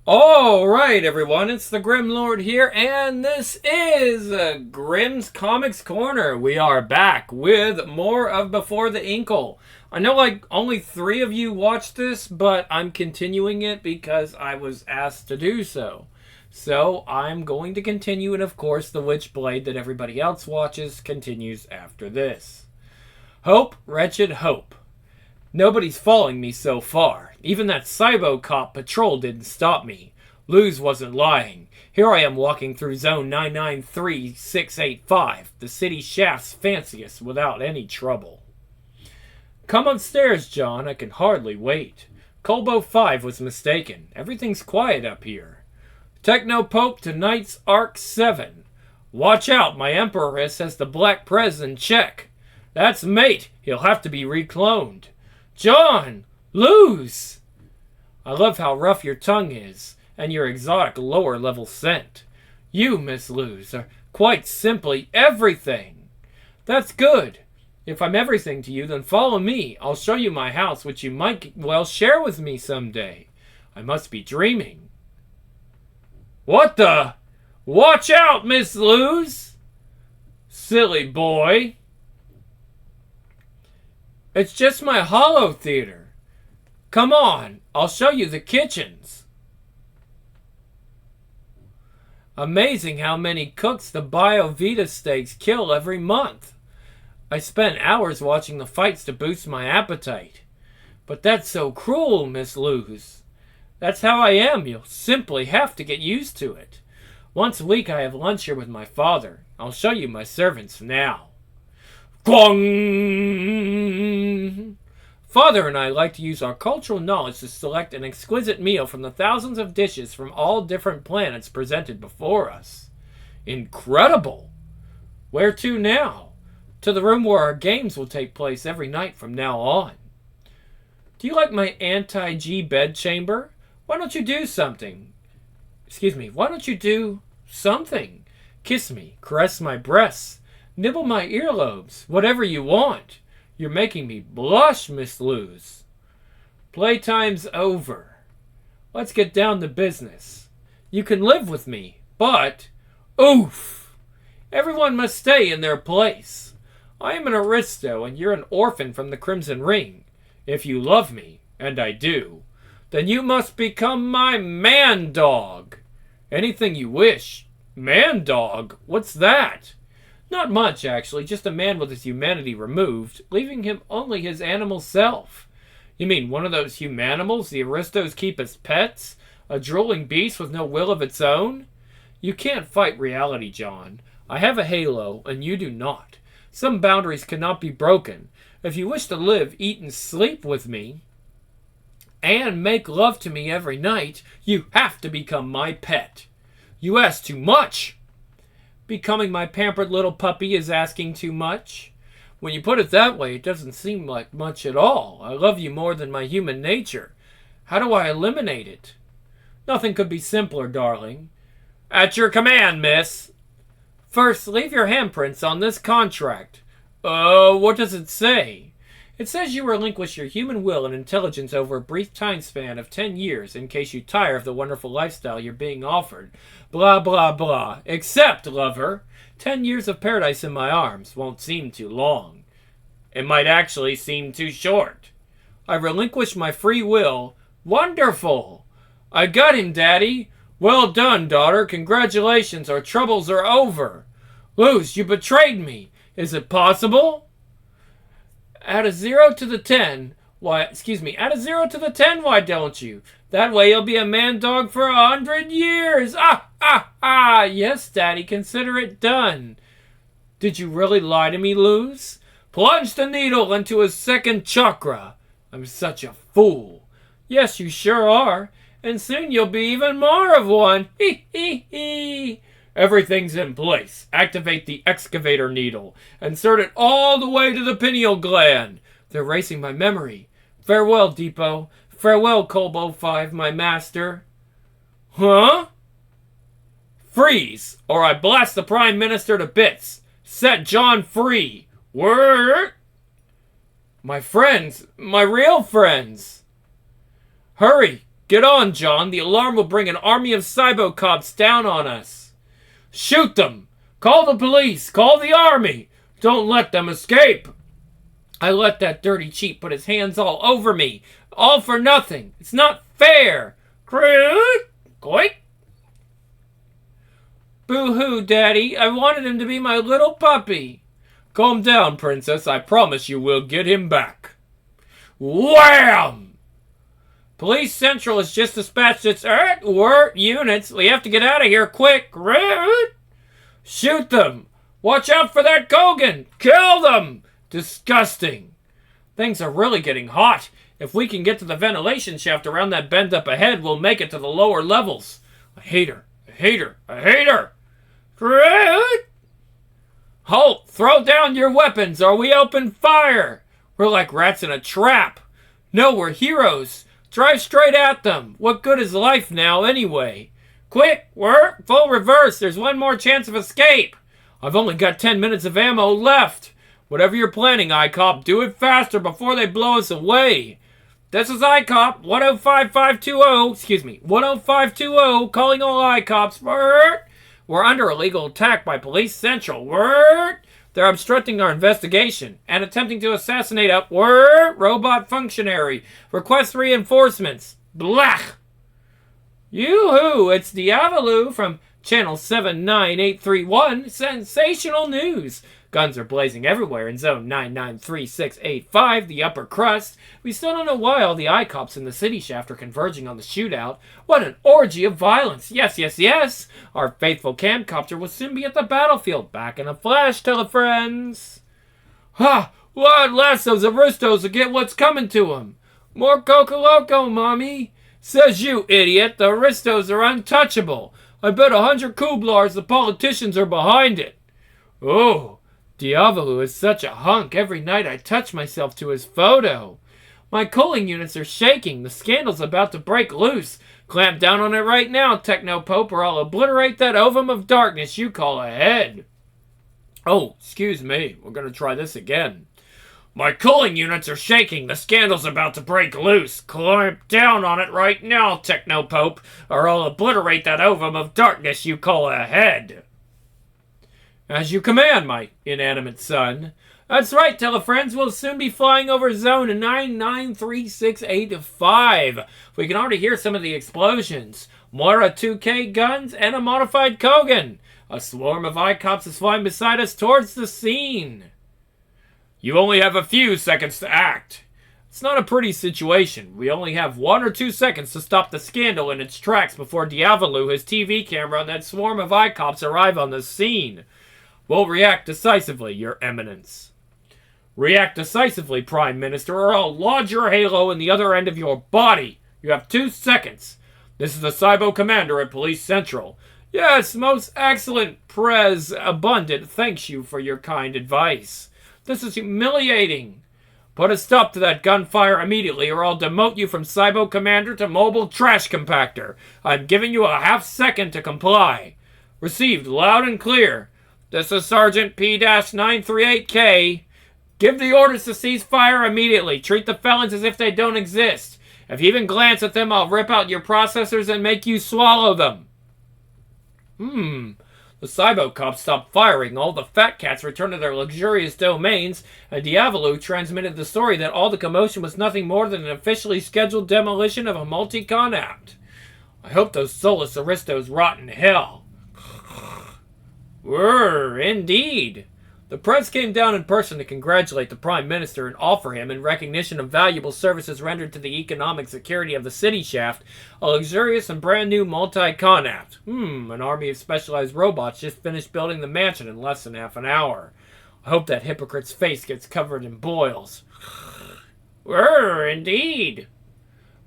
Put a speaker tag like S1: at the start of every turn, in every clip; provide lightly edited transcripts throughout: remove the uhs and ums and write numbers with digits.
S1: Alright, everyone, it's the Grim Lord here, and this is Grimm's Comics Corner. We are back with more of Before the Incal. I know only 3 of you watched this, but I'm continuing it because I was asked to do so. So I'm going to continue, and of course the Witchblade that everybody else watches continues after this. Hope, wretched hope. Nobody's following me so far. Even that Cybo Cop patrol didn't stop me. Luz wasn't lying. Here I am walking through zone 993685, the city shaft's fanciest, without any trouble. Come upstairs, John. I can hardly wait. Colbo 5 was mistaken. Everything's quiet up here. Techno Pope to Knight's Arc 7. Watch out, my Empress has the Black Prez in check. That's mate. He'll have to be recloned. John! Luz! I love how rough your tongue is, and your exotic lower-level scent. You, Miss Luz, are quite simply everything. That's good. If I'm everything to you, then follow me. I'll show you my house, which you might well share with me someday. I must be dreaming. What the? Watch out, Miss Luz! Silly boy. It's just my holo theater. Come on, I'll show you the kitchens. Amazing how many cooks the BioVita steaks kill every month. I spent hours watching the fights to boost my appetite. But that's so cruel, Miss Luz. That's how I am. You'll simply have to get used to it. Once a week I have lunch here with my father. I'll show you my servants now. Gong! Father and I like to use our cultural knowledge to select an exquisite meal from the thousands of dishes from all different planets presented before us. Incredible! Where to now? To the room where our games will take place every night from now on. Do you like my anti-G bed chamber? Why don't you do something? Why don't you do something? Kiss me, caress my breasts. Nibble my earlobes, whatever you want. You're making me blush, Miss Luz. Playtime's over. Let's get down to business. You can live with me, but... Oof! Everyone must stay in their place. I am an aristo, and you're an orphan from the Crimson Ring. If you love me, and I do, then you must become my man-dog. Anything you wish. Man-dog? What's that? Not much, actually. Just a man with his humanity removed, leaving him only his animal self. You mean one of those humanimals the aristos keep as pets? A drooling beast with no will of its own? You can't fight reality, John. I have a halo, and you do not. Some boundaries cannot be broken. If you wish to live, eat, and sleep with me, and make love to me every night, you have to become my pet. You ask too much. Becoming my pampered little puppy is asking too much. When you put it that way, it doesn't seem like much at all. I love you more than my human nature. How do I eliminate it? Nothing could be simpler, darling. At your command, miss. First, leave your handprints on this contract. What does it say? It says you relinquish your human will and intelligence over a brief time span of 10 years in case you tire of the wonderful lifestyle you're being offered. Blah, blah, blah. Except, lover, 10 years of paradise in my arms won't seem too long. It might actually seem too short. I relinquish my free will. Wonderful! I got him, Daddy. Well done, daughter. Congratulations. Our troubles are over. Luz, you betrayed me. Is it possible? Add a 0 to the 10. Add a 0 to the 10, why don't you? That way you'll be a man-dog for 100 years. Yes, Daddy, consider it done. Did you really lie to me, Luz? Plunge the needle into his second chakra. I'm such a fool. Yes, you sure are. And soon you'll be even more of one. Hee hee hee. Everything's in place. Activate the excavator needle. Insert it all the way to the pineal gland. They're erasing my memory. Farewell, Depot. Farewell, Colbo 5, my master. Huh? Freeze, or I blast the Prime Minister to bits. Set John free. Word? My friends. My real friends. Hurry. Get on, John. The alarm will bring an army of cybo-cops down on us. Shoot them. Call the police. Call the army. Don't let them escape. I let that dirty cheat put his hands all over me. All for nothing. It's not fair. Coink. Boo-hoo, Daddy. I wanted him to be my little puppy. Calm down, Princess. I promise you we'll get him back. Wham! Police Central has just dispatched its units. We have to get out of here quick. Shoot them. Watch out for that Kogan. Kill them. Disgusting. Things are really getting hot. If we can get to the ventilation shaft around that bend up ahead, we'll make it to the lower levels. I hate her. I hate her. I hate her. Halt! Throw down your weapons or we open fire. We're like rats in a trap. No, we're heroes. Drive straight at them. What good is life now, anyway? Quick, work, full reverse. There's one more chance of escape. I've only got 10 minutes of ammo left. Whatever you're planning, ICOP, do it faster before they blow us away. This is ICOP 10520, calling all ICOPs. We're under illegal attack by Police Central. They're obstructing our investigation and attempting to assassinate a robot functionary. Request reinforcements. Blech. Yoo-hoo, it's Diavalu from Channel 79831. Sensational news. Guns are blazing everywhere in Zone 993685, the upper crust. We still don't know why all the ICOPs in the city shaft are converging on the shootout. What an orgy of violence. Yes, yes, yes. Our faithful camcopter will soon be at the battlefield. Back in a flash, telefriends. Ha! What? Last those aristos will get what's coming to them. More Coca Loco, Mommy. Says you, idiot. The aristos are untouchable. I bet 100 kublars the politicians are behind it. Oh. Diavalu is such a hunk. Every night I touch myself to his photo. My cooling units are shaking. The scandal's about to break loose. Clamp down on it right now, Technopope, or I'll obliterate that ovum of darkness you call a head. Oh, excuse me. We're going to try this again. My cooling units are shaking. The scandal's about to break loose. Clamp down on it right now, Technopope, or I'll obliterate that ovum of darkness you call a head. As you command, my inanimate son. That's right, telefriends. We'll soon be flying over Zone 993685. We can already hear some of the explosions. Moira 2K guns and a modified Kogan. A swarm of ICOPs is flying beside us towards the scene. You only have a few seconds to act. It's not a pretty situation. We only have 1 or 2 seconds to stop the scandal in its tracks before Diavalu, his TV camera, and that swarm of ICOPs arrive on the scene. We'll react decisively, Your Eminence. React decisively, Prime Minister, or I'll lodge your halo in the other end of your body. You have 2 seconds. This is the Cybo Commander at Police Central. Yes, most excellent, Prez Abundant. Thanks you for your kind advice. This is humiliating. Put a stop to that gunfire immediately, or I'll demote you from Cybo Commander to Mobile Trash Compactor. I'm giving you a half second to comply. Received loud and clear. This is Sergeant P-938K. Give the orders to cease fire immediately. Treat the felons as if they don't exist. If you even glance at them, I'll rip out your processors and make you swallow them. The Cybo cops stopped firing. All the fat cats returned to their luxurious domains, and Diavalu transmitted the story that all the commotion was nothing more than an officially scheduled demolition of a multi-con act. I hope those soulless aristos rot in hell. Indeed. The press came down in person to congratulate the Prime Minister and offer him, in recognition of valuable services rendered to the economic security of the city shaft, a luxurious and brand new multi-con act. An army of specialized robots just finished building the mansion in less than half an hour. I hope that hypocrite's face gets covered in boils. Indeed.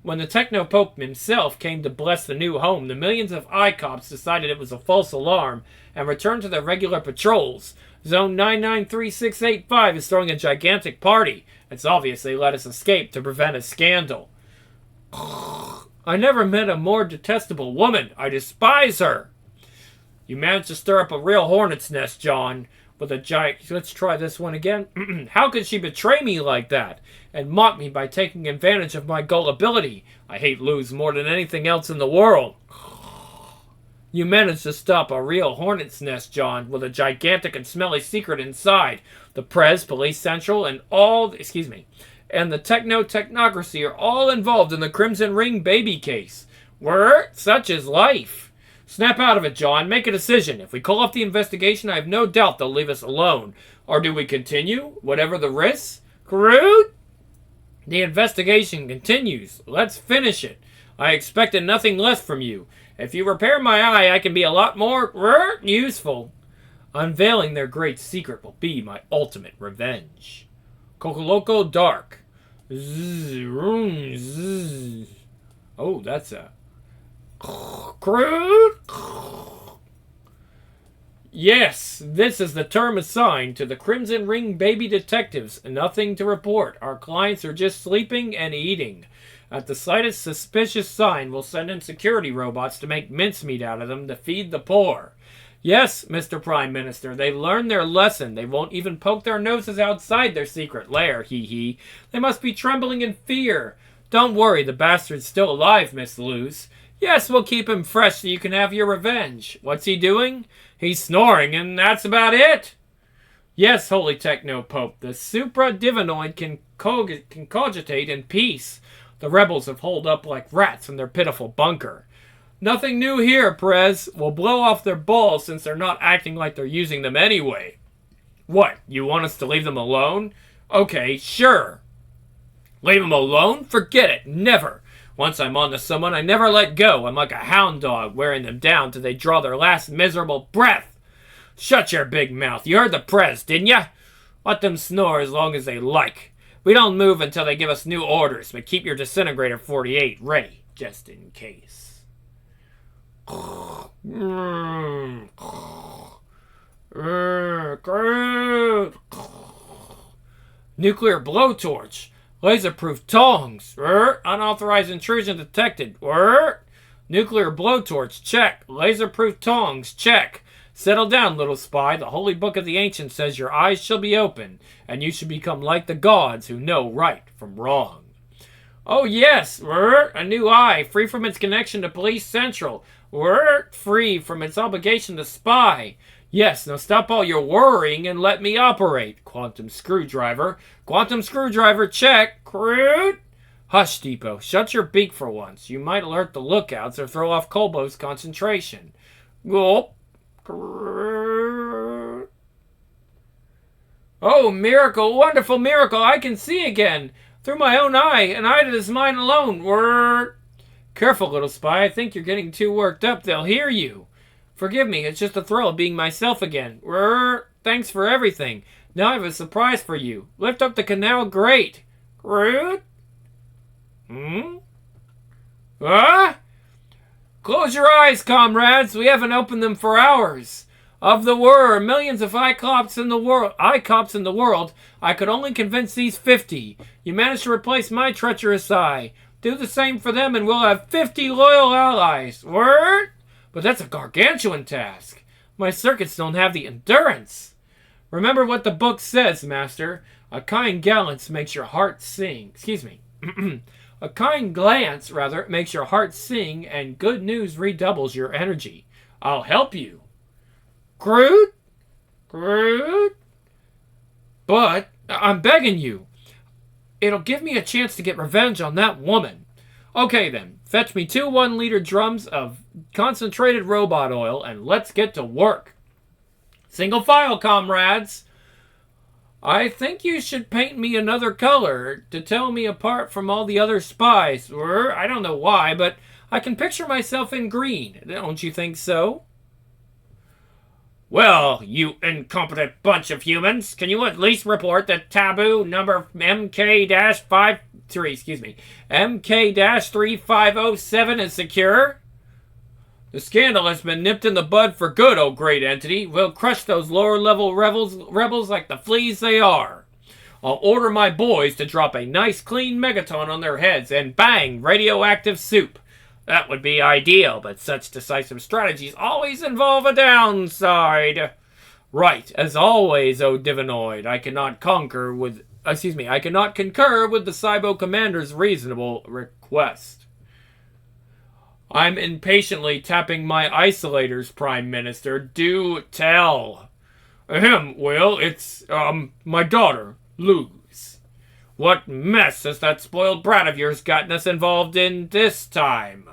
S1: When the Technopope himself came to bless the new home, the millions of ICOPs decided it was a false alarm and returned to their regular patrols. Zone 993685 is throwing a gigantic party. It's obvious they let us escape to prevent a scandal. I never met a more detestable woman. I despise her. You managed to stir up a real hornet's nest, John. with a giant... Let's try this one again. How could she betray me like that and mock me by taking advantage of my gullibility? I hate Luz more than anything else in the world. You managed to stop a real hornet's nest, John, with a gigantic and smelly secret inside. The Prez, Police Central, and and the technocracy are all involved in the Crimson Ring baby case. Such is life. Snap out of it, John. Make a decision. If we call off the investigation, I have no doubt they'll leave us alone. Or do we continue, whatever the risks? Groot? The investigation continues. Let's finish it. I expected nothing less from you. If you repair my eye, I can be a lot more useful. Unveiling their great secret will be my ultimate revenge. Cocoloco Dark. Oh, that's a... Yes, this is the term assigned to the Crimson Ring baby detectives. Nothing to report. Our clients are just sleeping and eating. At the slightest suspicious sign, we'll send in security robots to make mincemeat out of them to feed the poor. Yes, Mr. Prime Minister, they've learned their lesson. They won't even poke their noses outside their secret lair, hee. They must be trembling in fear. Don't worry, the bastard's still alive, Miss Luz. Yes, we'll keep him fresh so you can have your revenge. What's he doing? He's snoring, and that's about it. Yes, Holy Techno-Pope, the supra-divinoid can cogitate in peace. The rebels have holed up like rats in their pitiful bunker. Nothing new here, Perez. We'll blow off their balls since they're not acting like they're using them anyway. What, you want us to leave them alone? Okay, sure. Leave them alone? Forget it, never. Once I'm on to someone, I never let go. I'm like a hound dog, wearing them down till they draw their last miserable breath. Shut your big mouth. You heard the Prez, didn't ya? Let them snore as long as they like. We don't move until they give us new orders, but keep your disintegrator 48 ready, just in case. Nuclear blowtorch. Laser-proof tongs. Unauthorized intrusion detected. Nuclear blowtorch. Check. Laser-proof tongs. Check. Settle down, little spy. The Holy Book of the Ancients says your eyes shall be open, and you should become like the gods who know right from wrong. Oh, yes. A new eye, free from its connection to Police Central. Free from its obligation to spy. Yes, now stop all your worrying and let me operate. Quantum screwdriver. Quantum screwdriver, check. Crude. Hush, Depot. Shut your beak for once. You might alert the lookouts or throw off Colbo's concentration. Gulp. Oh, miracle, wonderful miracle. I can see again. Through my own eye, an eye that is mine alone. Careful, little spy. I think you're getting too worked up. They'll hear you. Forgive me. It's just a thrill of being myself again. Thanks for everything. Now I have a surprise for you. Lift up the canal grate. Close your eyes, comrades. We haven't opened them for hours. Of the millions of eye cops in the world, I could only convince these 50. You managed to replace my treacherous eye. Do the same for them and we'll have 50 loyal allies. But that's a gargantuan task. My circuits don't have the endurance. Remember what the book says, Master. A kind glance makes your heart sing. A kind glance, makes your heart sing, and good news redoubles your energy. I'll help you. Groot? But, I'm begging you. It'll give me a chance to get revenge on that woman. Okay then, fetch me 2 1-liter drums of concentrated robot oil, and let's get to work. Single file, comrades. I think you should paint me another color to tell me apart from all the other spies. I don't know why, but I can picture myself in green. Don't you think so? Well, you incompetent bunch of humans, can you at least report that taboo number MK-3507 is secure? The scandal has been nipped in the bud for good, oh great entity. We'll crush those lower-level rebels like the fleas they are. I'll order my boys to drop a nice clean megaton on their heads and bang, radioactive soup. That would be ideal, but such decisive strategies always involve a downside. Right, as always, O Divinoid, I cannot concur with the Cybo Commander's reasonable request. I'm impatiently tapping my isolators, Prime Minister. Do tell. Well, it's, my daughter, Luz. What mess has that spoiled brat of yours gotten us involved in this time?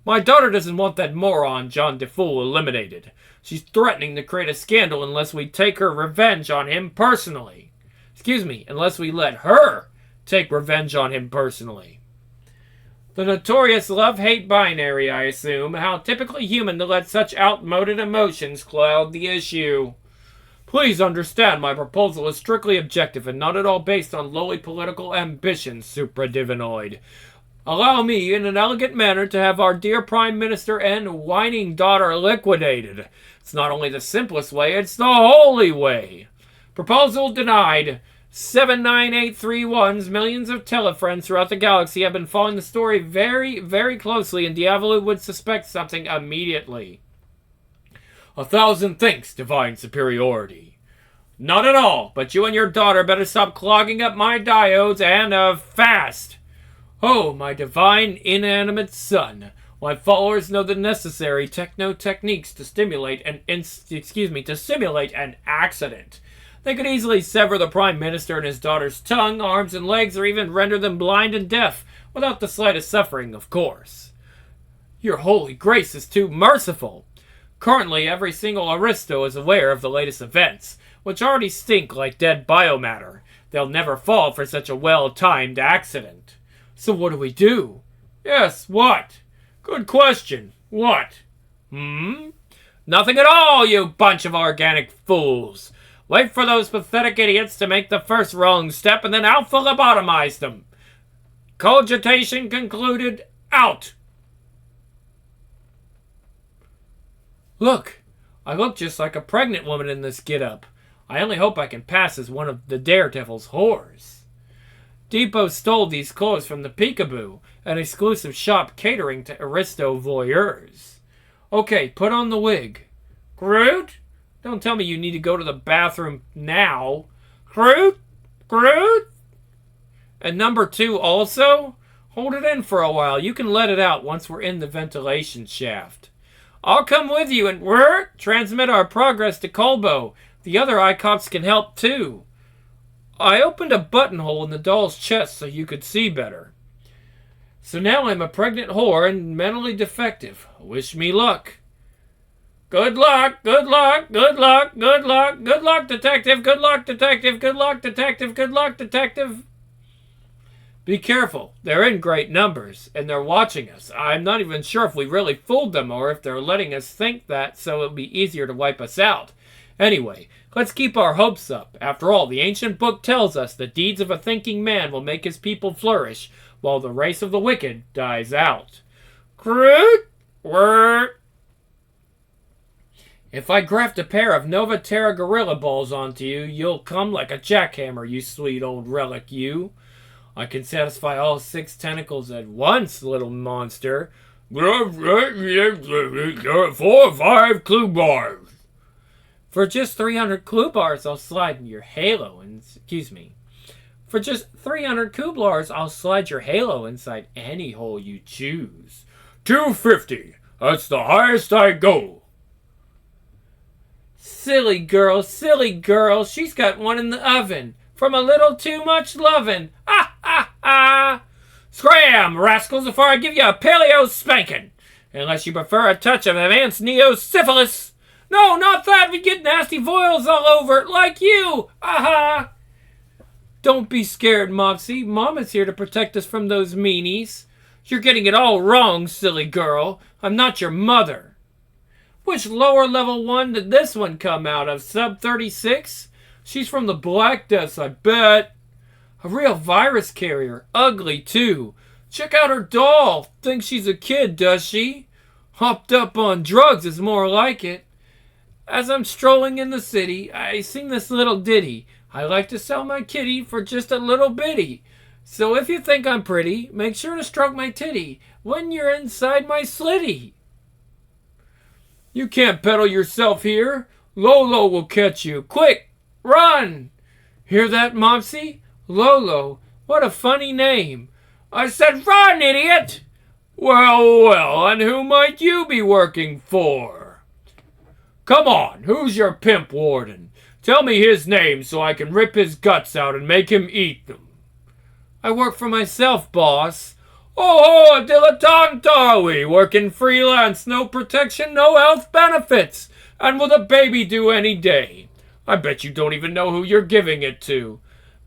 S1: My daughter doesn't want that moron John DeFool eliminated. She's threatening to create a scandal unless we take her revenge on him personally. Unless we let her take revenge on him personally. The notorious love-hate binary, I assume. How typically human to let such outmoded emotions cloud the issue. Please understand my proposal is strictly objective and not at all based on lowly political ambitions, supradivinoid. Allow me, in an elegant manner, to have our dear Prime Minister and whining daughter liquidated. It's not only the simplest way, it's the holy way. Proposal denied. 79831's millions of telefriends throughout the galaxy have been following the story very, very closely, and Diavolo would suspect something immediately. 1,000 thanks, divine superiority. Not at all, but you and your daughter better stop clogging up my diodes, and, fast. Oh, my divine inanimate son, my followers know the necessary techno-techniques to simulate an accident. They could easily sever the Prime Minister and his daughter's tongue, arms, and legs, or even render them blind and deaf, without the slightest suffering, of course. Your holy grace is too merciful. Currently, every single aristo is aware of the latest events, which already stink like dead biomatter. They'll never fall for such a well-timed accident. So what do we do? Yes, what? Good question. What? Nothing at all, you bunch of organic fools. Wait for those pathetic idiots to make the first wrong step and then alpha-lobotomize them. Cogitation concluded. Out. Look, I look just like a pregnant woman in this get-up. I only hope I can pass as one of the Daredevil's whores. Depot stole these clothes from the Peekaboo, an exclusive shop catering to aristo voyeurs. Okay, put on the wig. Groot? Don't tell me you need to go to the bathroom now. Groot? Groot? And number 2 also? Hold it in for a while. You can let it out once we're in the ventilation shaft. I'll come with you and transmit our progress to Colbo. The other ICOPs can help too. I opened a buttonhole in the doll's chest so you could see better. So now I'm a pregnant whore and mentally defective. Wish me luck. Good luck, good luck, good luck, good luck, good luck, detective, good luck, detective, good luck, detective, good luck, detective. Be careful. They're in great numbers, and they're watching us. I'm not even sure if we really fooled them or if they're letting us think that so it'll be easier to wipe us out. Anyway, let's keep our hopes up. After all, the ancient book tells us the deeds of a thinking man will make his people flourish, while the race of the wicked dies out. Groot! If I graft a pair of Nova Terra Gorilla Balls onto you, you'll come like a jackhammer, you sweet old relic, you. I can satisfy all 6 tentacles at once, little monster. 4 or 5 clue bars. For just 300 clue bars, I'll slide your halo For just 300 Kublars, I'll slide your halo inside any hole you choose. 250. That's the highest I go. Silly girl, she's got one in the oven. From a little too much lovin'. Ah, ah, ah. Scram, rascals, before I give you a paleo spanking. Unless you prefer a touch of advanced neo-syphilis. No, not that. We get nasty boils all over it, like you. Aha. Don't be scared, Mopsy. Mama's here to protect us from those meanies. You're getting it all wrong, silly girl. I'm not your mother. Which lower level one did this one come out of? Sub 36? She's from the Black Deaths, I bet. A real virus carrier. Ugly, too. Check out her doll. Thinks she's a kid, does she? Hopped up on drugs is more like it. As I'm strolling in the city, I sing this little ditty. I like to sell my kitty for just a little bitty. So if you think I'm pretty, make sure to stroke my titty when you're inside my slitty. You can't peddle yourself here. Lolo will catch you. Quick, run! Hear that, Mopsy? Lolo. What a funny name. I said run, idiot! Well, well, and who might you be working for? Come on, who's your pimp warden? Tell me his name so I can rip his guts out and make him eat them. I work for myself, boss. Oh, dilettante are we? Working freelance, no protection, no health benefits. And will the baby do any day? I bet you don't even know who you're giving it to.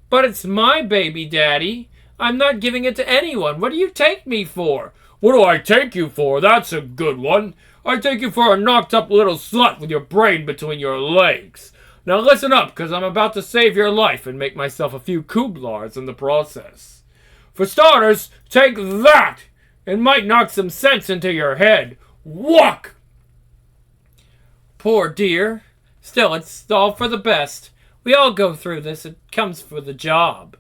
S1: But it's my baby, Daddy. I'm not giving it to anyone. What do you take me for? What do I take you for? That's a good one. I take you for a knocked-up little slut with your brain between your legs. Now listen up, because I'm about to save your life and make myself a few kublars in the process. For starters, take that! It might knock some sense into your head. Walk! Poor dear. Still, it's all for the best. We all go through this. It comes for the job.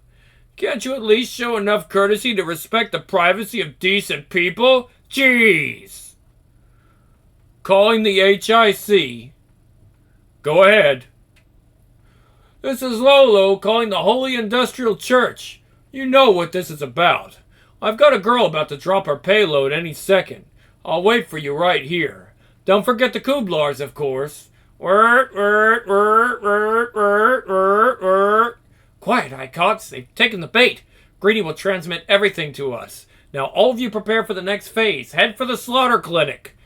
S1: Can't you at least show enough courtesy to respect the privacy of decent people? Jeez! Calling the HIC. Go ahead. This is Lolo calling the Holy Industrial Church. You know what this is about. I've got a girl about to drop her payload any second. I'll wait for you right here. Don't forget the kublars, of course. Quiet, Icots. They've taken the bait. Greedy will transmit everything to us. Now all of you prepare for the next phase. Head for the slaughter clinic.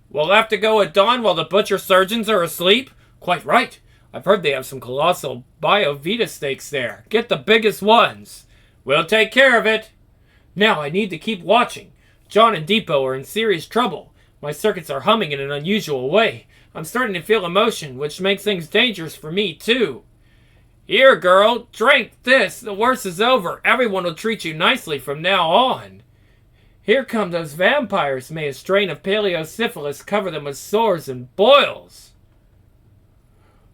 S1: We'll have to go at dawn while the butcher surgeons are asleep? Quite right. I've heard they have some colossal Bio-Vita steaks there. Get the biggest ones. We'll take care of it. Now I need to keep watching. John and Depot are in serious trouble. My circuits are humming in an unusual way. I'm starting to feel emotion, which makes things dangerous for me, too. Here, girl, drink this. The worst is over. Everyone will treat you nicely from now on. Here come those vampires. May a strain of paleosyphilis cover them with sores and boils.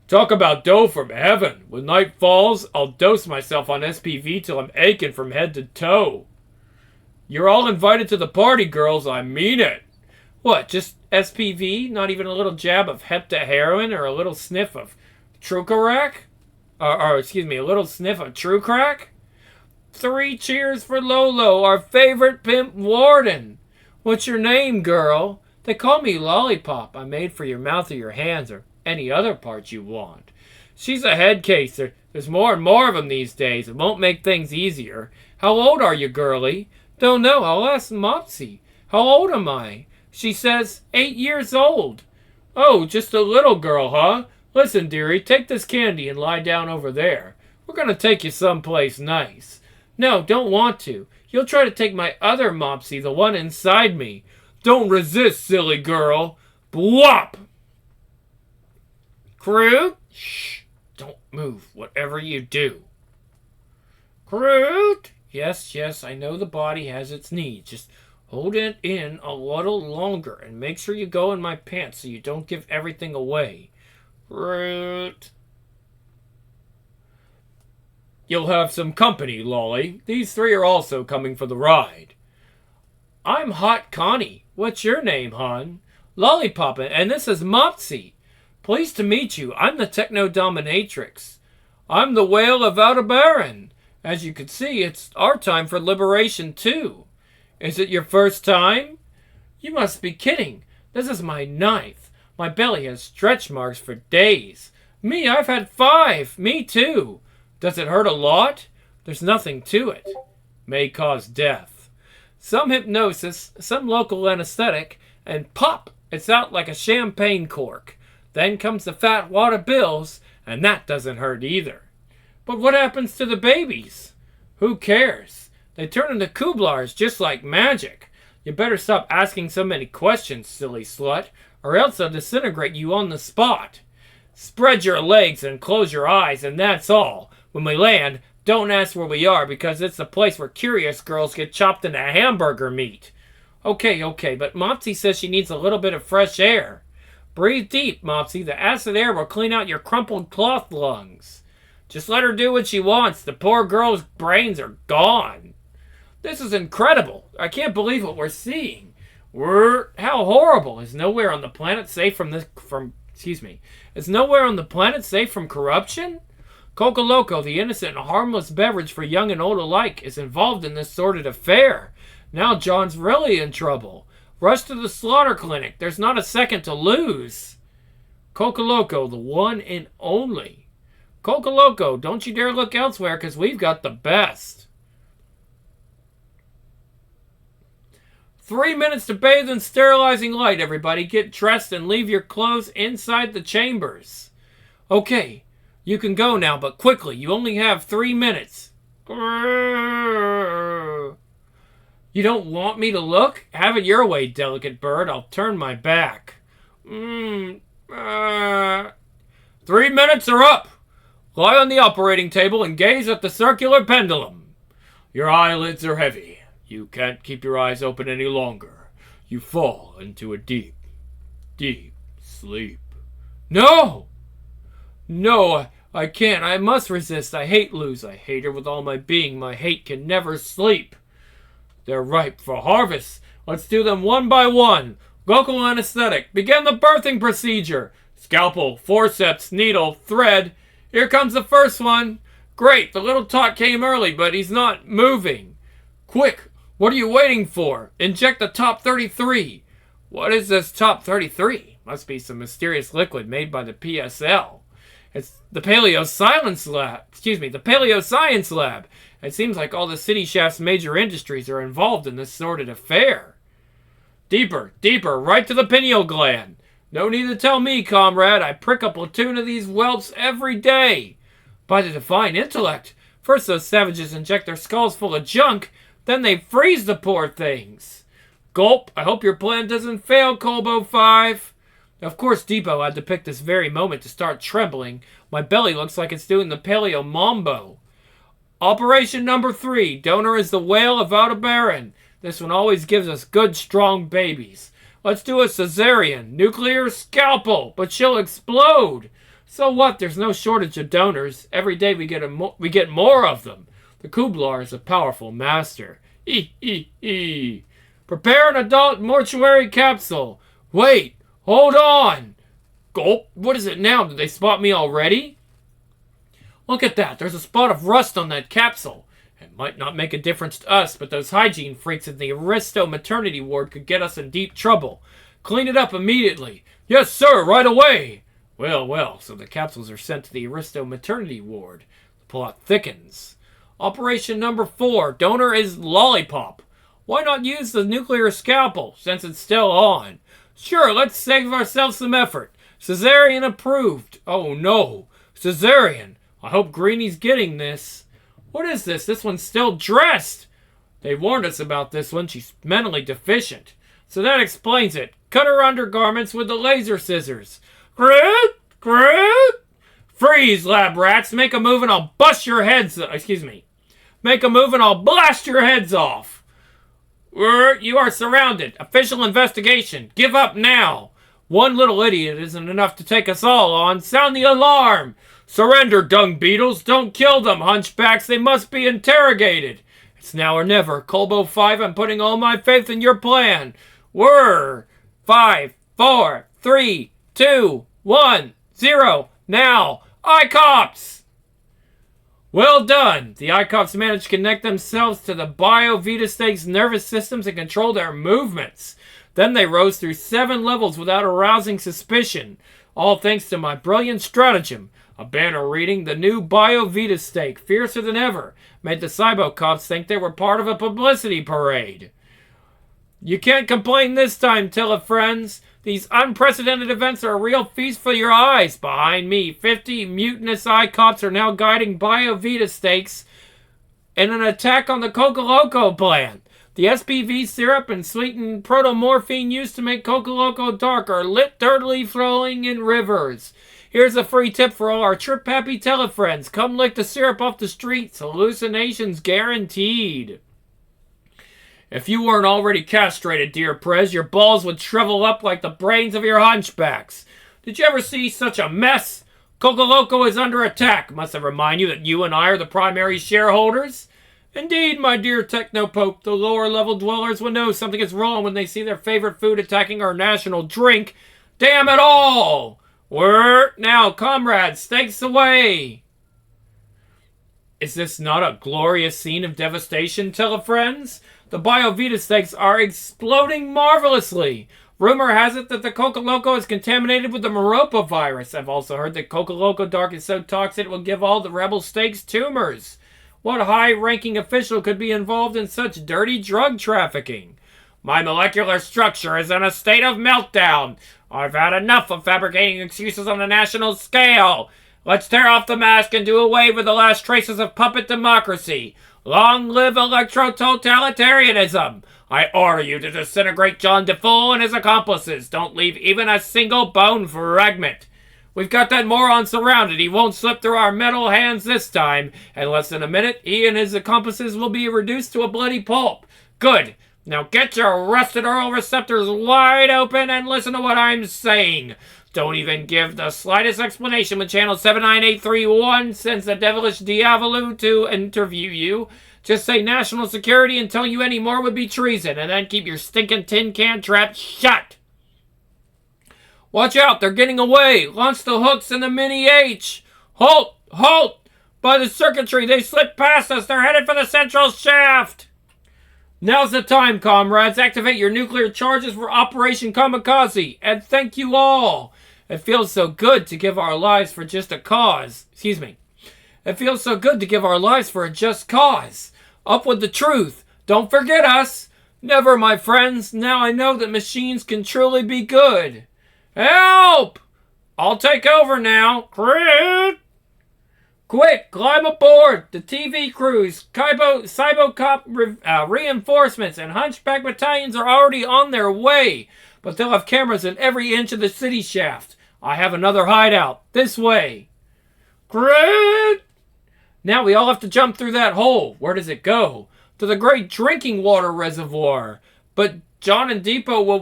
S1: Talk about dough from heaven. When night falls, I'll dose myself on SPV till I'm aching from head to toe. You're all invited to the party, girls. I mean it. What, just SPV? Not even a little jab of heptaheroin or a little sniff of Trucarac? A little sniff of True Crack? 3 cheers for Lolo, our favorite pimp warden. What's your name, girl? They call me Lollipop. I'm made for your mouth or your hands or any other part you want. She's a head case. There's more and more of them these days. It won't make things easier. How old are you, girlie? Don't know. I'll ask Mopsy. How old am I? She says 8 years old. Oh, just a little girl, huh? Listen, dearie, take this candy and lie down over there. We're going to take you someplace nice. No, don't want to. You'll try to take my other Mopsy, the one inside me. Don't resist, silly girl. Blop! Groot? Shh. Don't move, whatever you do. Groot? Yes, I know the body has its needs. Just hold it in a little longer and make sure you go in my pants so you don't give everything away. Groot. You'll have some company, Lolly. These 3 are also coming for the ride. I'm Hot Connie. What's your name, hon? Lollipop, and this is Mopsy. Pleased to meet you. I'm the Techno-Dominatrix. I'm the Whale of Aldebaran. As you can see, it's our time for liberation, too. Is it your first time? You must be kidding. This is my 9th. My belly has stretch marks for days. Me, I've had 5. Me, too. Does it hurt a lot? There's nothing to it. May cause death. Some hypnosis, some local anesthetic, and pop! It's out like a champagne cork. Then comes the fat wad of bills, and that doesn't hurt either. But what happens to the babies? Who cares? They turn into kublars just like magic. You better stop asking so many questions, silly slut, or else I'll disintegrate you on the spot. Spread your legs and close your eyes, and that's all. When we land, don't ask where we are because it's the place where curious girls get chopped into hamburger meat. Okay, but Mopsy says she needs a little bit of fresh air. Breathe deep, Mopsy. The acid air will clean out your crumpled cloth lungs. Just let her do what she wants. The poor girl's brains are gone. This is incredible. I can't believe what we're seeing. How horrible. Is nowhere on the planet safe from is nowhere on the planet safe from corruption? Coca Loco, the innocent and harmless beverage for young and old alike, is involved in this sordid affair. Now John's really in trouble. Rush to the slaughter clinic. There's not a second to lose. Coca Loco, the one and only. Coca Loco, don't you dare look elsewhere, because we've got the best. 3 minutes to bathe in sterilizing light, everybody. Get dressed and leave your clothes inside the chambers. Okay, you can go now, but quickly. You only have 3 minutes. You don't want me to look? Have it your way, delicate bird. I'll turn my back. 3 minutes are up. Lie on the operating table and gaze at the circular pendulum. Your eyelids are heavy. You can't keep your eyes open any longer. You fall into a deep, deep sleep. No! No, I can't. I must resist. I hate Luz. I hate her with all my being. My hate can never sleep. They're ripe for harvest. Let's do them one by one. Local anesthetic. Begin the birthing procedure. Scalpel, forceps, needle, thread. Here comes the first one. Great, the little tot came early, but he's not moving. Quick, what are you waiting for? Inject the top 33. What is this top 33? Must be some mysterious liquid made by the PSL. It's the Paleo Science Lab. It seems like all the City Shaft's major industries are involved in this sordid affair. Deeper, deeper, right to the pineal gland. No need to tell me, comrade. I prick a platoon of these whelps every day. By the divine intellect. First those savages inject their skulls full of junk, then they freeze the poor things. Gulp, I hope your plan doesn't fail, Colbo 5. Of course, Depot had to pick this very moment to start trembling. My belly looks like it's doing the paleo mambo. Operation number 3. Donor is the whale of Aldebaran. This one always gives us good, strong babies. Let's do a cesarean. Nuclear scalpel, but she'll explode. So what? There's no shortage of donors. Every day we get more of them. The Kublar is a powerful master. Prepare an adult mortuary capsule. Wait, hold on. Gulp, what is it now? Did they spot me already? Look at that. There's a spot of rust on that capsule. It might not make a difference to us, but those hygiene freaks in the Aristo maternity ward could get us in deep trouble. Clean it up immediately. Yes, sir, right away. Well, so the capsules are sent to the Aristo maternity ward. The plot thickens. Operation number 4. Donor is lollipop. Why not use the nuclear scalpel, since it's still on? Sure, let's save ourselves some effort. Cesarean approved. Oh no, cesarean. I hope Greenie's getting this. What is this? This one's still dressed. They warned us about this one. She's mentally deficient. So that explains it. Cut her undergarments with the laser scissors. Groot! Freeze, lab rats. Make a move and I'll bust your heads. Make a move and I'll blast your heads off. You are surrounded. Official investigation. Give up now. One little idiot isn't enough to take us all on. Sound the alarm. Surrender, dung beetles. Don't kill them, hunchbacks. They must be interrogated. It's now or never. Colbo 5, I'm putting all my faith in your plan. Whir. 5, 4, 3, 2, 1, 0. Now. ICOPS! Well done. The ICOPS managed to connect themselves to the Bio-Vita Steak's nervous systems and control their movements. Then they rose through 7 levels without arousing suspicion. All thanks to my brilliant stratagem. A banner reading, the new Bio-Vita Steak, fiercer than ever, made the Cybocops think they were part of a publicity parade. You can't complain this time, Telefriends. These unprecedented events are a real feast for your eyes. Behind me, 50 mutinous ICOPS are now guiding Bio-Vita Steaks in an attack on the Coca Loco plant. The SPV syrup and sweetened protomorphine used to make Coca Loco dark are literally flowing in rivers. Here's a free tip for all our trip-happy telefriends. Come lick the syrup off the streets. Hallucinations guaranteed. If you weren't already castrated, dear Prez, your balls would shrivel up like the brains of your hunchbacks. Did you ever see such a mess? Coca Loco is under attack. Must I remind you that you and I are the primary shareholders? Indeed, my dear Technopope, the lower-level dwellers will know something is wrong when they see their favorite food attacking our national drink. Damn it all! We're now, comrades, stakes away. Is this not a glorious scene of devastation, telefriends? The BioVita stakes are exploding marvelously. Rumor has it that the Coca Loco is contaminated with the Maropa virus. I've also heard that Coca Loco Dark is so toxic it will give all the rebel stakes tumors. What high-ranking official could be involved in such dirty drug trafficking? My molecular structure is in a state of meltdown. I've had enough of fabricating excuses on a national scale. Let's tear off the mask and do away with the last traces of puppet democracy. Long live electro-totalitarianism. I order you to disintegrate John DeFoe and his accomplices. Don't leave even a single bone fragment. We've got that moron surrounded. He won't slip through our metal hands this time. In less than a minute, he and his accomplices will be reduced to a bloody pulp. Good. Now get your rusted oral receptors wide open and listen to what I'm saying. Don't even give the slightest explanation when channel 79831 sends the devilish Diavolu to interview you. Just say national security and telling you any more would be treason, and then keep your stinking tin can trap shut. Watch out, they're getting away. Launch the hooks in the Mini-H. Halt! Halt! By the circuitry, they slipped past us. They're headed for the central shaft. Now's the time, comrades. Activate your nuclear charges for Operation Kamikaze. And thank you all. It feels so good to give our lives for just a cause. Excuse me. It feels so good to give our lives for a just cause. Up with the truth. Don't forget us. Never, my friends. Now I know that machines can truly be good. Help! I'll take over now. Quick, climb aboard! The TV crews, Cybocop reinforcements, and Hunchback battalions are already on their way. But they'll have cameras in every inch of the city shaft. I have another hideout. This way. Great! Now we all have to jump through that hole. Where does it go? To the great drinking water reservoir. But John and Depot will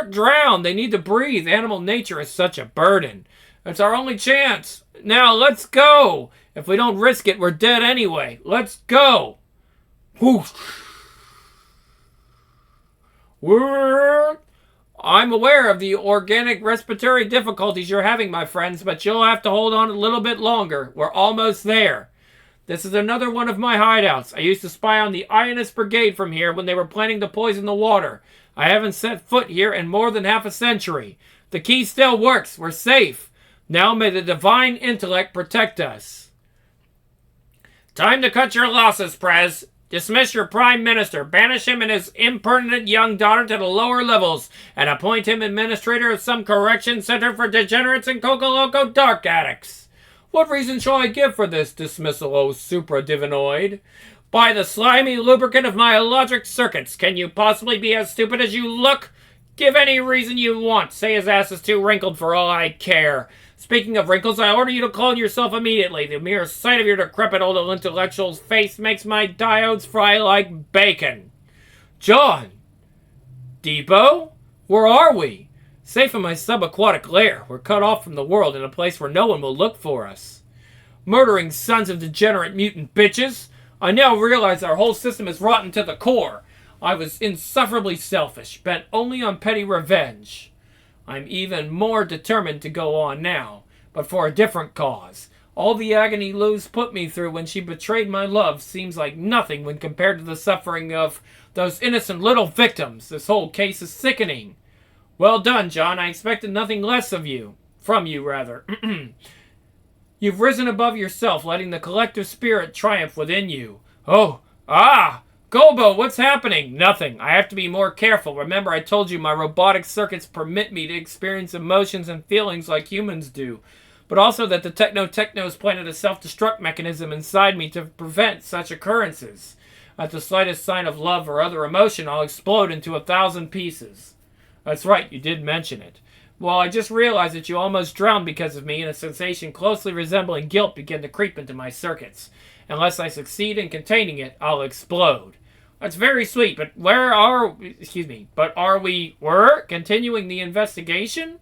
S1: drown. They need to breathe. Animal nature is such a burden. It's our only chance. Now let's go. If we don't risk it, we're dead anyway. Let's go. Whoosh. I'm aware of the organic respiratory difficulties you're having, my friends, but you'll have to hold on a little bit longer. We're almost there. This is another one of my hideouts. I used to spy on the Ionist Brigade from here when they were planning to poison the water. I haven't set foot here in more than half a century. The key still works. We're safe. Now may the divine intellect protect us. Time to cut your losses, Prez. Dismiss your Prime Minister, banish him and his impertinent young daughter to the lower levels, and appoint him administrator of some correction center for degenerates and Coca Loco Dark addicts. What reason shall I give for this dismissal, O supra-divinoid? By the slimy lubricant of my logic circuits, can you possibly be as stupid as you look? Give any reason you want. Say his ass is too wrinkled for all I care. Speaking of wrinkles, I order you to clone yourself immediately. The mere sight of your decrepit old intellectual's face makes my diodes fry like bacon. John! Depot? Where are we? Safe in my subaquatic lair. We're cut off from the world in a place where no one will look for us. Murdering sons of degenerate mutant bitches. I now realize our whole system is rotten to the core. I was insufferably selfish, bent only on petty revenge. I'm even more determined to go on now, but for a different cause. All the agony Luz put me through when she betrayed my love seems like nothing when compared to the suffering of those innocent little victims. This whole case is sickening. Well done, John. I expected nothing less of you. From you, rather. You've risen above yourself, letting the collective spirit triumph within you. Oh, Gobo, what's happening? Nothing. I have to be more careful. Remember, I told you my robotic circuits permit me to experience emotions and feelings like humans do. But also that the Technos planted a self-destruct mechanism inside me to prevent such occurrences. At the slightest sign of love or other emotion, I'll explode into 1,000 pieces. That's right, you did mention it. Well, I just realized that you almost drowned because of me, and a sensation closely resembling guilt began to creep into my circuits. Unless I succeed in containing it, I'll explode. That's very sweet, but are we continuing the investigation?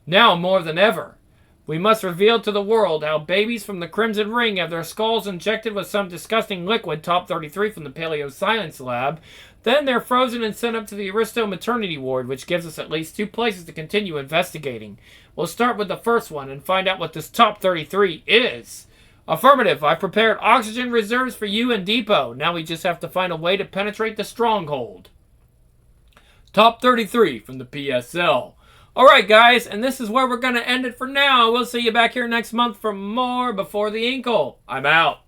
S1: Now more than ever. We must reveal to the world how babies from the Crimson Ring have their skulls injected with some disgusting liquid, Top 33 from the Paleo Science Lab. Then they're frozen and sent up to the Aristo maternity ward, which gives us at least 2 places to continue investigating. We'll start with the first one and find out what this Top 33 is. Affirmative. I've prepared oxygen reserves for you and Depot. Now we just have to find a way to penetrate the stronghold. Top 33 from the PSL. Alright guys, and this is where we're going to end it for now. We'll see you back here next month for more Before the Incal. I'm out.